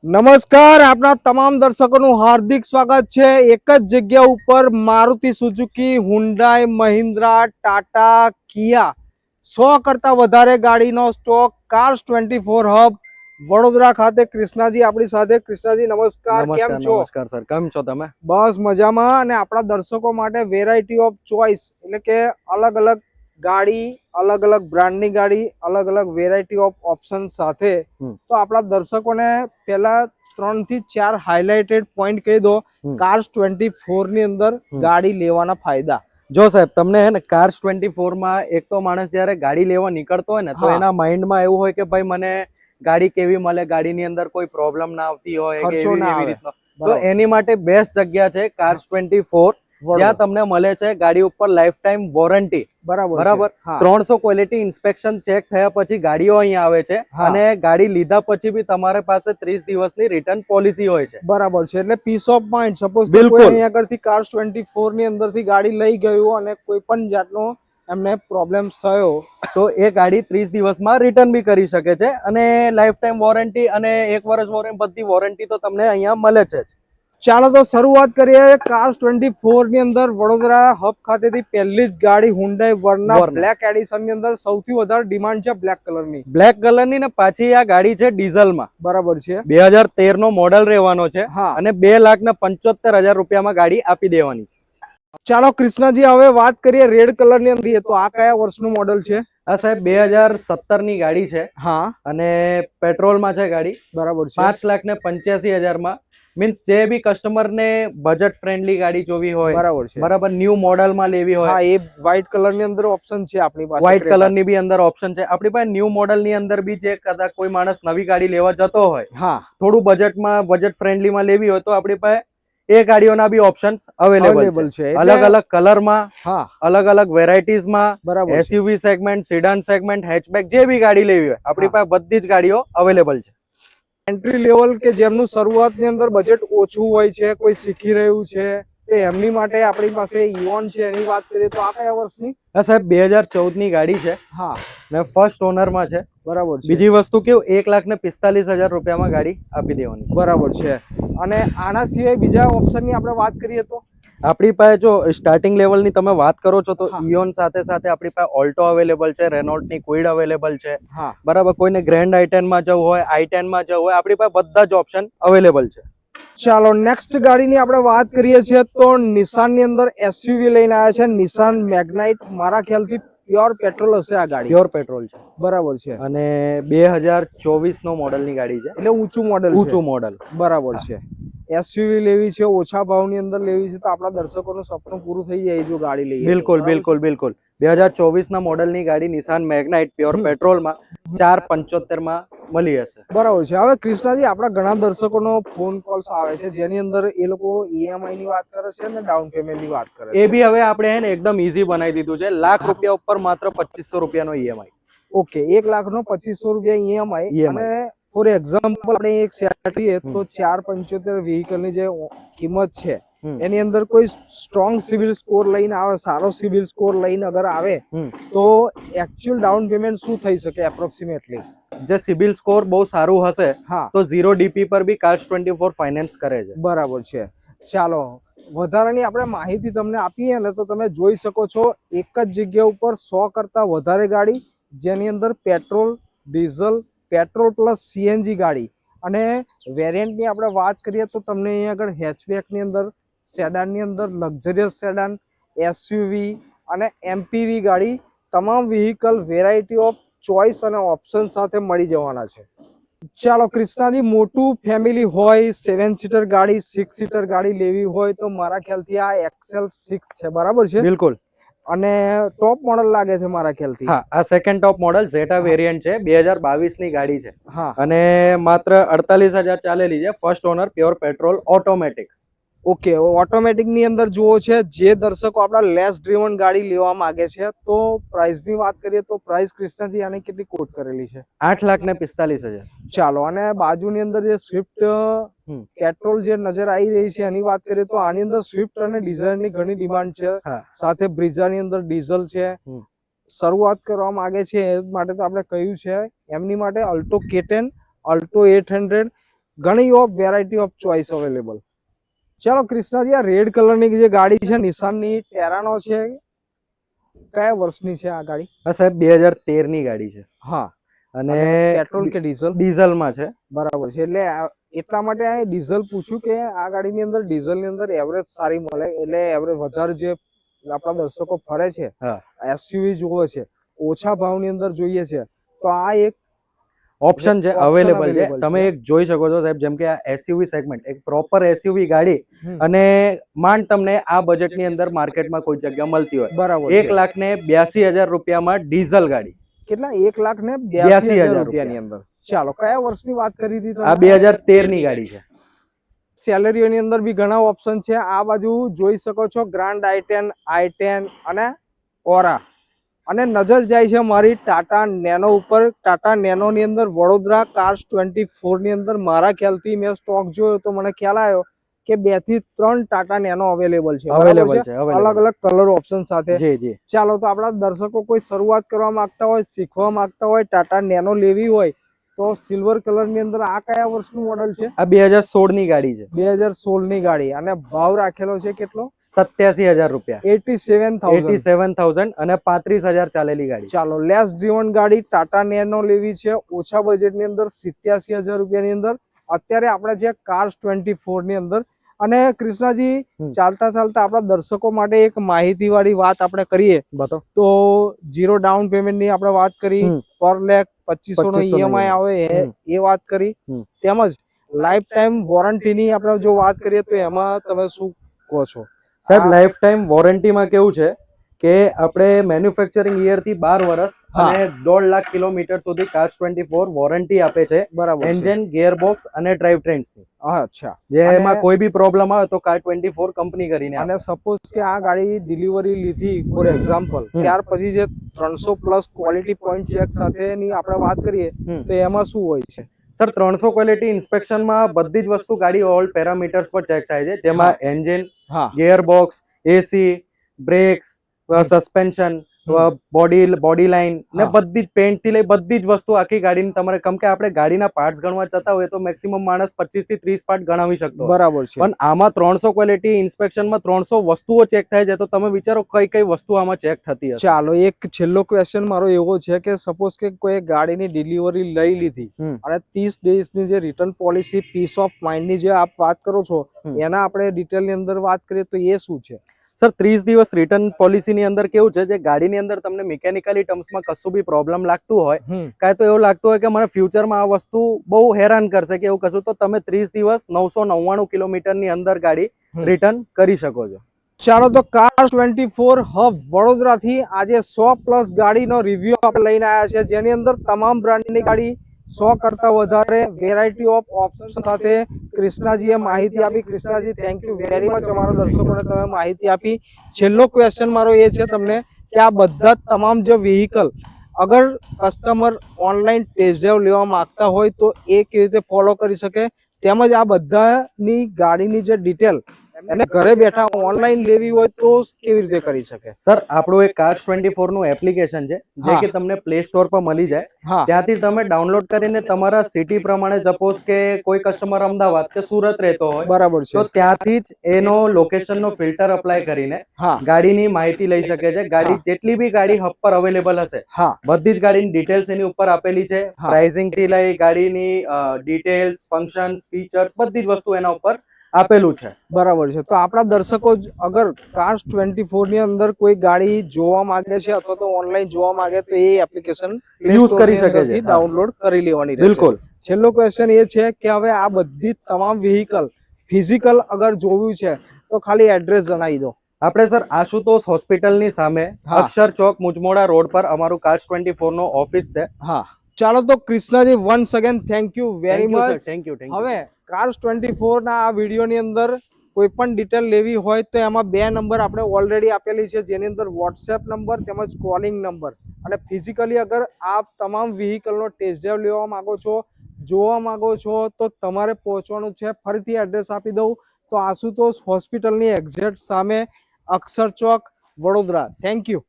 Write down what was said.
નમસ્કાર, આપણા તમામ દર્શકોનું હાર્દિક સ્વાગત છે એક જ જગ્યા ઉપર મારુતિ સુઝુકી, હુન્ડાઈ, મહિન્દ્રા, ટાટા, કિયા 100 કરતા વધારે ગાડીનો સ્ટોક કાર્સ 24 હબ વડોદરા ખાતે કૃષ્ણાજી આપણી સાથે. કૃષ્ણાજી નમસ્કાર, કેમ છો? નમસ્કાર સર, કેમ છો તમે? બસ મજામાં. અને આપણા દર્શકો માટે વેરાયટી ઓફ ચોઇસ એટલે કે અલગ અલગ ગાડી, અલગ અલગ બ્રાન્ડની ગાડી, અલગ અલગ વેરાયટી ઓફ ઓપ્શન સાથે તો આપણા દર્શકોને પહેલા 3 થી 4 હાઇલાઇટેડ પોઈન્ટ કહી દો કાર્સ 24 ની અંદર ગાડી લેવાના ફાયદા. જો સાહેબ, તમને હે ને કાર્સ 24 માં એક તો માણસ જ્યારે ગાડી લેવા નીકળતો હોય ને તો એના માઇન્ડમાં એવું હોય કે ભાઈ મને ગાડી કેવી મળે, ગાડીની અંદર કોઈ પ્રોબ્લેમ ના આવતી હોય કે એવી રીતનો. તો એની માટે બેસ્ટ જગ્યા છે કાર્સ 24, જ્યાં તમને મળે છે ગાડી ઉપર લાઈફ ટાઈમ વોરંટી. બરાબર 300 ક્વોલિટી ઇન્સ્પેક્શન ચેક થયા પછી ગાડીઓ અહીં આવે છે અને ગાડી લીધા પછી બી તમારી પાસે 30 દિવસની રિટર્ન પોલિસી હોય છે. બરાબર છે, એટલે પીસ ઓફ માઇન્ડ. સપોઝ કોઈ અહીંયા આગળથી કાર્સ 24 ની અંદરથી ગાડી લઈ ગયું અને કોઈ પણ જાતનો એમને પ્રોબ્લેમ થયો તો એ ગાડી 30 દિવસમાં રિટર્ન બી કરી શકે છે અને લાઈફ ટાઈમ વોરંટી અને 1 વર્ષ વોરંટી, બધી વોરંટી તો તમને અહીંયા મળે છે. ચાલો તો શરૂઆત કરીએ. કાર્સ 24 ની અંદર વડોદરા હબ ખાતેથી પહેલી જ ગાડી હુન્ડાઈ વર્ના બ્લેક એડિશન ની અંદર સૌથી વધારે ડિમાન્ડ છે બ્લેક કલરની. બ્લેક કલરની ને પાછી આ ગાડી છે ડીઝલમાં. બરાબર છે, 2013 નો મોડલ રહેવાનો છે અને 2,75,000 રૂપિયામાં ગાડી આપી દેવાની છે. ચાલો કૃષ્ણજી, હવે વાત કરીએ રેડ કલર ની અંદર. તો આ કયા વર્ષનું મોડલ છે? આ સાહેબ 2017 ની ગાડી છે. હા, અને પેટ્રોલમાં છે ગાડી. બરાબર છે. 5,85,000 માં. મીન્સ જે બી કસ્ટમર ને બજેટ ફ્રેન્ડલી ગાડી જોવી હોય, બરાબર છે, બરાબર, ન્યુ મોડલ માં લેવી હોય. હા, એ વ્હાઈટ કલર ની અંદર ઓપ્શન છે આપણી પાસે. વ્હાઈટ કલર ની બી અંદર ઓપ્શન છે આપણી પાસે. ન્યુ મોડલ ની અંદર બી જે કદાચ કોઈ માણસ નવી ગાડી લેવા જતો હોય, હા, થોડું બજેટમાં, બજેટ ફ્રેન્ડલી માં લેવી હોય તો આપણી પાસે એ ગાડીઓના બી ઓપ્શન્સ અવેલેબલ છે. અલગ અલગ કલરમાં, હા, અલગ અલગ વેરાયટીઝમાં, બરાબર. SUV segment, sedan segment, hatchback, જે બી ગાડી લેવી હોય આપણી પાસે બધી જ ગાડીઓ અવેલેબલ છે. એન્ટ્રી લેવલ કે જેમનું શરૂઆતની અંદર બજેટ ઓછું હોય છે, કોઈ શીખી રહ્યું છે, તો એમની માટે આપણી પાસે ઇવોન છે. એની વાત કરીએ તો આ કયા વર્ષની? હા સાહેબ, 2014 ની ગાડી છે. હા, ને ફર્સ્ટ ઓનરમાં છે. બરાબર છે. બીજી વસ્તુ કેવું, 1,45,000 રૂપિયામાં ગાડી આપી દેવાની. બરાબર છે. અને આના સિવાય બીજા ઓપ્શનની આપણે વાત કરીએ તો આપણી પાસે જો સ્ટાર્ટિંગ લેવલની તમે વાત કરો છો તો ઇયોન સાથે સાથે આપણી પાસે ઓલ્ટો અવેલેબલ છે, રેનોલ્ટની ક્વિડ અવેલેબલ છે. બરાબર, કોઈને ગ્રેન્ડ i10 માં જવું હોય, i10 માં જવું હોય, આપણી પાસે બધા જ ઓપ્શન અવેલેબલ છે. ચાલો નેક્સ્ટ ગાડીની આપણે વાત કરીએ છીએ તો નિસાનની અંદર એસયુવી લઈને આવ્યા છે, નિસાન મેગ્નાઇટ. મારા ખ્યાલથી પ્યોર પેટ્રોલ હશે આ ગાડી. પ્યોર પેટ્રોલ છે. બરાબર છે. અને 2024 નો મોડલની ગાડી છે, એટલે ઊંચું મોડલ. બરાબર છે. એસયુવી લેવી છે, ઓછા ભાવની અંદર લેવી છે, તો આપણા દર્શકોનું સપનું પૂરું થઈ જાય જો ગાડી લઈએ. બિલકુલ 2024 ના મોડલની ગાડી નિસાન મેગ્નાઇટ પ્યોર પેટ્રોલમાં 4,75,000 માં મળી હશે. બરાબર છે. હવે કૃષ્ણાજી, આપણા ઘણા દર્શકોનો ફોન કોલ્સ આવે છે જેની અંદર એ લોકો ઈએમઆઈ ની વાત કરે છે અને ડાઉન પેમેન્ટ ની વાત કરે છે. એ બી હવે આપણે હે ને એકદમ ઈઝી બનાવી દીધું છે. ₹1,00,000 ઉપર માત્ર 2,500 રૂપિયાનો ઈએમઆઈ. ઓકે, 1,00,000 નો 2,500 રૂપિયા ઈએમઆઈ. અને ફોર એક્ઝામ્પલ આપણે એક સેટ કરીએ તો 4,75,000 વ્હીકલની જે કિંમત છે એની અંદર કોઈ સ્ટ્રોંગ સિવિલ સ્કોર લઈને આવે, સારો સિવિલ સ્કોર લઈને અગર આવે તો એકચ્યુઅલ ડાઉન પેમેન્ટ શું થઈ શકે એપ્રોક્સિમેટલી? જે સિબિલ સ્કોર બહુ સારું હશે તો 0 DP પર બી કાર્સ 24 ફાઇનાન્સ કરે છે. બરાબર છે. ચાલો વધારાની આપણે માહિતી તમને આપીએ ને તો તમે જોઈ શકો છો એક જ જગ્યા ઉપર 100 કરતા વધારે ગાડી, જેની અંદર petrol, diesel, petrol plus CNG ગાડી. અને વેરિયન્ટની આપણે વાત કરીએ તો તમને અહીંયા આગળ હેચબેકની અંદર, સેડાનની અંદર, લક્ઝરિયસ સેડાન, એસયુવી અને એમપીવી ગાડી, તમામ વ્હીકલ વેરાયટી ઓફ ચોઇસ અને ઓપ્શન સાથે મળી જવાના છે. ચાલો કૃષ્ણાજી, મોટું ફેમિલી હોય, 7 સીટર ગાડી, 6 સીટર ગાડી લેવી હોય તો મારા ખ્યાલથી આ એક્સેલ 6 છે. બરાબર છે? બિલકુલ. અને ટોપ મોડલ લાગે છે મારા ખ્યાલથી. હા, આ second top model zeta variant છે. 2022 ની ગાડી છે. હા, અને માત્ર 48,000 ચાલેલી છે. First honour, pure petrol, automatic. Okay, automatic ની અંદર જુઓ છે. જે દર્શકો આપણા લેસ ડ્રીવન ગાડી લેવા માંગે છે તો પ્રાઇસની વાત કરીએ તો પ્રાઇસ કૃષ્ણજી આની કેટલી કોટ કરેલી છે? 8,45,000. ચાલો, અને બાજુની અંદર જે સ્વિફ્ટ પેટ્રોલ જે નજર આવી રહી છે એની વાત કરીએ તો આની અંદર સ્વિફ્ટ અને ડિઝાયર ની ઘણી ડિમાન્ડ છે. સાથે બ્રિઝાની અંદર ડીઝલ છે. શરૂઆત કરવા માંગે છે એ માટે તો આપણે કહ્યું છે. એમની માટે અલ્ટો K10, અલ્ટો 800, ઘણી of variety of choice available. ચાલો કૃષ્ણાજી, આ રેડ કલરની જે ગાડી છે નિસાનની ટેરાનો છે, કયા વર્ષની છે આ ગાડી? હા સાહેબ, 2013 ની ગાડી છે. હા. અને પેટ્રોલ કે ડીઝલ? ડીઝલમાં છે. બરાબર છે. એટલે એટલા માટે આ ડીઝલ પૂછ્યું કે આ ગાડીની અંદર ડીઝલની અંદર એવરેજ સારી મળે, એટલે એવરેજ વધારે જે આપણા દર્શકો ફરે છે, હા, એસયુવી જોવે છે, ઓછા ભાવની અંદર જોઈએ છે, તો આ એક ઓપ્શન છે, અવેલેબલ છે. તમે એક જોઈ શકો છો સાહેબ, જેમ કે આ એસયુવી સેગમેન્ટ એક પ્રોપર એસયુવી ગાડી, અને માંડ તમને આ બજેટની અંદર માર્કેટમાં કોઈ જગ્યા મળતી હોય. બરાબર. 1,82,000 રૂપિયામાં ડીઝલ ગાડી. કેટલા? 1,82,000 રૂપિયાની અંદર. ચાલો, કયા વર્ષની વાત કરી હતી તમે? આ 2013 ની ગાડી છે. સેલેરીઓની અંદર બી ઘણા ઓપ્શન છે. આ બાજુ જોઈ શકો છો ગ્રાન્ડ i10 અને ઓરા, અને નજર જાય છે મારી ટાટા નેનો ઉપર. ટાટા નેનો ની અંદર વડોદરા કાર્સ 24 ની અંદર મારા ખ્યાલથી મેં સ્ટોક જોયો તો મને ખ્યાલ આવ્યો કે 2 થી 3 ટાટા નેનો અવેલેબલ છે. અવેલેબલ છે, અલગ અલગ કલર ઓપ્શન સાથે. જી જી. ચાલો, તો આપણા દર્શકો કોઈ શરૂઆત કરવા માંગતા હોય, શીખવા માંગતા હોય, ટાટા નેનો લેવી હોય તો સિલ્વર કલર ની અંદર આ કયા વર્ષનું મોડલ છે? આ 2016 ની ગાડી છે. 2016 ની ગાડી. અને ભાવ રાખેલો છે કેટલો? 87,000 રૂપિયા. 87,000 અને 35,000 ચાલેલી ગાડી. ચાલો, લેસ ડ્રીવન ગાડી ટાટા નેનો લેવી છે ઓછા બજેટની અંદર 87,000 રૂપિયાની અંદર અત્યારે આપણે જે કાર્સ 24 ની અંદર. અને કૃષ્ણાજી, ચાલતા ચાલતા આપણા દર્શકો માટે એક માહિતી વાળી વાત આપણે કરીએ તો 0 ડાઉન પેમેન્ટ ની આપણે વાત કરી, પર લેખ 2500 નો ઈએમઆઈ આવે એ વાત કરી, તેમજ લાઈફ ટાઈમ વોરંટી ની આપણે જો વાત કરીએ તો એમાં તમે શું કહો છો? સાહેબ, લાઈફ ટાઈમ વોરંટીમાં કેવું છે કે આપણે મેન્યુફેક્ચરિંગ યર થી 12 વર્ષ અને 1.5 લાખ કિલોમીટર સુધી કાર્સ 24 વોરંટી આપે છે. બરાબર. એન્જિન, ગિયરબોક્સ અને ડ્રાઇવ ટ્રેન્સ ની. અચ્છા. જેમાં કોઈ બી પ્રોબ્લેમ આવે તો કાર 24 કંપની કરીને. અને સપોઝ કે આ ગાડી ડિલિવરી લીધી ફોર એક્ઝામ્પલ, ત્યાર પછી જે 300 પ્લસ ક્વોલિટી પોઈન્ટ ચેક સાથેની આપણે વાત કરીએ તો એમાં શું હોય છે? સર, 300 ક્વોલિટી ઇન્સ્પેક્શનમાં બધી જ વસ્તુ ગાડી ઓલ પેરામીટર્સ પર ચેક થાય છે, જેમાં એન્જિન, ગિયરબોક્સ, એસી, બ્રેક્સ, સસ્પેન્શન, બોડી લાઇન ને બધી જ પેન્ટ થી લઈ બધી જ વસ્તુ આખી ગાડીની તમારે, કેમ કે આપણે ગાડીના પાર્ટ્સ ગણવા જતા હોય તો મેક્સિમમ માણસ 25 થી 30 પાર્ટ ગણાવી શકતો. બરાબર છે. પણ આમાં 300 ક્વોલિટી ઇન્સ્પેક્શનમાં 300 વસ્તુઓ ચેક થાય છે, તો તમે વિચારો કઈ કઈ વસ્તુ આમાં ચેક થતી હશે. ચાલો, એક છેલ્લો ક્વેશ્ચન મારો એવો છે કે સપોઝ કે કોઈ ગાડીની ડિલિવરી લઈ લીધી અને 30 ડેઝની જે રિટર્ન પોલિસી, પીસ ઓફ માઇન્ડની જે આપ વાત કરો છો, એના આપણે ડિટેલની અંદર વાત કરીએ તો એ શું છે? સર, 30 દિવસ રિટર્ન પોલિસીની અંદર કેવું છે, જે ગાડીની અંદર તમને મિકેનિકલી ટર્મ્સમાં કશું બી પ્રોબ્લેમ લાગતું હોય, કાંઈ તો એવું લાગતું હોય કે મને ફ્યુચરમાં આ વસ્તુ બહુ હેરાન કરશે કે એવું કશું, તો તમે 30 દિવસ 999 કિલોમીટરની અંદર ગાડી રિટર્ન કરી શકો છો. ચાલો, તો કાર્સ 24 હબ વડોદરાથી આજે 100 પ્લસ ગાડીનો રિવ્યુ આપણે લઈને આવ્યા છે, જેની અંદર તમામ બ્રાન્ડની ગાડી 100 કરતા વધારે વેરાયટી ઓફ ઓપ્શન સાથે કૃષ્ણાજીએ માહિતી આપી. Krishnaji, thank you very much અમારા દર્શકોને તમે માહિતી આપી. છેલ્લો ક્વેશ્ચન મારો એ છે તમને કે આ બધા તમામ જે વ્હીકલ અગર કસ્ટમર ઓનલાઈન ટેસ્ટ ડ્રાઈવ લેવા માંગતા હોય તો એ કેવી રીતે ફોલો કરી શકે, તેમજ આ બધાની ગાડીની જે ડિટેલ એને ઘરે બેઠા ઓનલાઈન લેવી હોય તો કેવી રીતે કરી શકે? સર, આપણું એક કાર્સ 24 નું એપ્લિકેશન છે, જે કે તમને પ્લે સ્ટોર પર મળી જાય. ત્યાંથી તમે ડાઉનલોડ કરીને તમારા સિટી પ્રમાણે, સપોઝ કે કોઈ કસ્ટમર અમદાવાદ કે સુરત રહેતો હોય, બરાબર છે, તો ત્યાંથી જ એનો લોકેશનનો ફિલ્ટર અપ્લાય કરીને ગાડીની માહિતી લઈ શકે છે. ગાડી જેટલી બી ગાડી હબ પર અવેલેબલ હશે, બધી જ ગાડીની ડિટેલ્સ એની ઉપર આપેલી છે. પ્રાઇસિંગ થી લઈ ગાડીની ડિટેલ્સ, ફંક્શન્સ, ફીચર્સ બધી જ વસ્તુ એના ઉપર આપેલું છે. બરાબર છે. તો આપણા દર્શકો અગર કાર્સ 24 ની અંદર કોઈ ગાડી જોવા માંગે છે અથવા તો ઓનલાઈન જોવા માંગે તો એ એપ્લિકેશન યુઝ કરી શકે છે, ડાઉનલોડ કરી લેવાની રહેશે. બિલકુલ. છેલ્લો ક્વેશ્ચન એ છે કે હવે આ બધી તમામ વ્હીકલ ફિઝિકલ અગર જોવું છે તો ખાલી એડ્રેસ જણાવી દો. આપણે સર આશુતોષ હોસ્પિટલની સામે અક્ષર ચોક મુજમોડા રોડ પર અમારું કાર્સ 24 નો ઓફિસ છે. ચાલો, તો Krishnaji once again thank you very much. Thank you. હવે કાર્સ 24 ના આ વિડીયોની અંદર કોઈ પણ ડિટેલ લેવી હોય તો એમાં 2 નંબર આપણે ઓલરેડી આપેલી છે, જેની અંદર વોટ્સએપ નંબર તેમજ કોલિંગ નંબર. અને ફિઝિકલી અગર આપ તમામ વ્હીકલનો ટેસ્ટ ડ્રાઈવ લેવા માંગો છો, જોવા માંગો છો, તો તમારે પહોંચવાનું છે. ફરીથી એડ્રેસ આપી દઉં તો આશુતોષ હોસ્પિટલની એક્ઝેક્ટ સામે અક્ષર ચોક વડોદરા. Thank you.